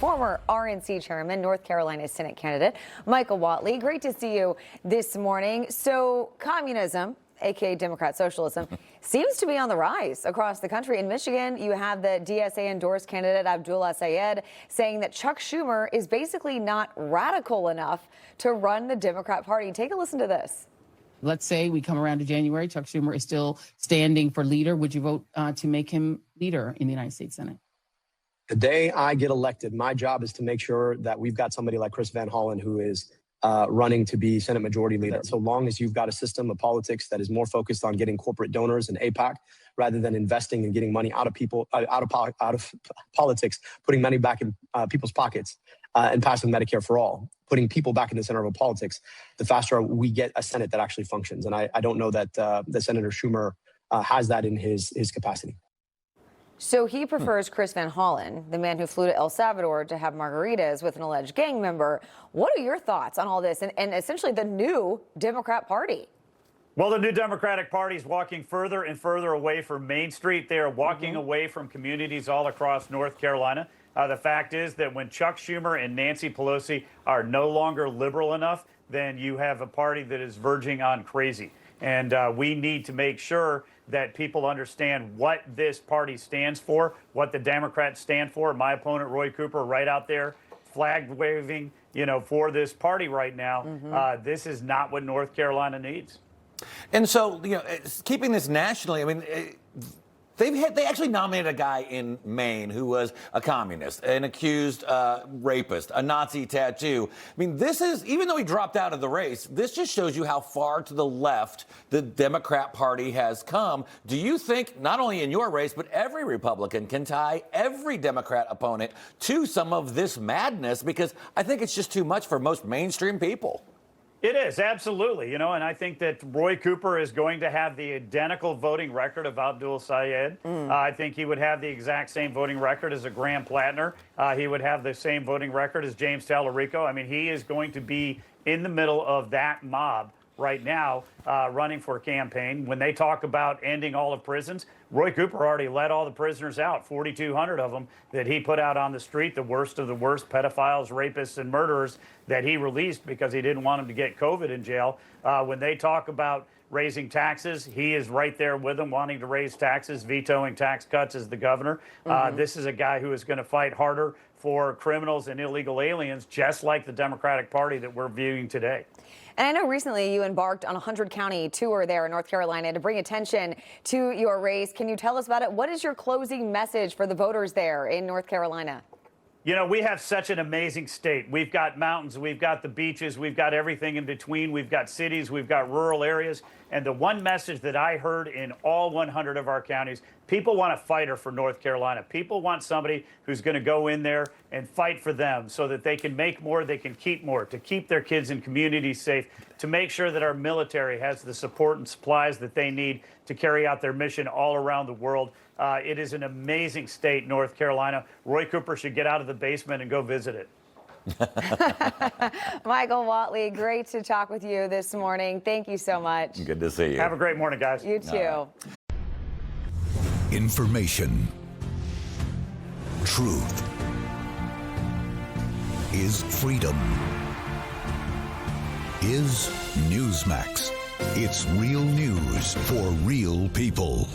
former RNC Chairman, North Carolina Senate candidate Michael Whatley. Great to see you this morning. So communism, aka Democrat socialism, seems to be on the rise across the country. In Michigan, you have the DSA-endorsed candidate Abdullah Syed saying that Chuck Schumer is basically not radical enough to run the Democrat Party. Take a listen to this. Let's say we come around to January, Chuck Schumer is still standing for leader. Would you vote to make him leader in the United States Senate? The day I get elected, my job is to make sure that we've got somebody like Chris Van Hollen who is running to be Senate Majority Leader. So long as you've got a system of politics that is more focused on getting corporate donors and AIPAC rather than investing and getting money out of people, out of politics, putting money back in people's pockets and passing Medicare for all, putting people back in the center of politics, the faster we get a Senate that actually functions. And I don't know that that Senator Schumer has that in his capacity. So he prefers Chris Van Hollen, the man who flew to El Salvador to have margaritas with an alleged gang member. What are your thoughts on all this and essentially the new Democrat Party? Well, the new Democratic Party is walking further and further away from Main Street. They are walking away from communities all across North Carolina. The fact is that when Chuck Schumer and Nancy Pelosi are no longer liberal enough, then you have a party that is verging on crazy. And we need to make sure that people understand what this party stands for, what the Democrats stand for. My opponent, Roy Cooper, right out there, flag waving, for this party right now. This is not what North Carolina needs. And so, keeping this nationally, I mean, they actually nominated a guy in Maine who was a communist, an accused rapist, a Nazi tattoo. I mean, this is, even though he dropped out of the race, this just shows you how far to the left the Democrat Party has come. Do you think not only in your race, but every Republican can tie every Democrat opponent to some of this madness? Because I think it's just too much for most mainstream people. It is, absolutely. And I think that Roy Cooper is going to have the identical voting record of Abdul Syed. I think he would have the exact same voting record as a Graham Plattner. He would have the same voting record as James Tallarico. I mean, he is going to be in the middle of that mob right now, running for a campaign. When they talk about ending all of prisons, Roy Cooper already let all the prisoners out, 4,200 of them that he put out on the street, the worst of the worst pedophiles, rapists, and murderers that he released because he didn't want them to get COVID in jail. When they talk about raising taxes, he is right there with them, wanting to raise taxes, vetoing tax cuts as the governor. This is a guy who is going to fight harder for criminals and illegal aliens, just like the Democratic Party that we're viewing today. And I know recently you embarked on a 100-county tour there in North Carolina to bring attention to your race. Can you tell us about it? What is your closing message for the voters there in North Carolina? We have such an amazing state. We've got mountains, we've got the beaches, we've got everything in between, we've got cities, we've got rural areas. And the one message that I heard in all 100 of our counties, people want a fighter for North Carolina. People want somebody who's going to go in there and fight for them so that they can make more, they can keep more, to keep their kids and communities safe, to make sure that our military has the support and supplies that they need to carry out their mission all around the world. It is an amazing state, North Carolina. Roy Cooper should get out of the basement and go visit it. Michael Whatley, great to talk with you this morning. Thank you so much. Good to see you. Have a great morning, guys. You too. Information. Truth is freedom. Is Newsmax. It's real news for real people.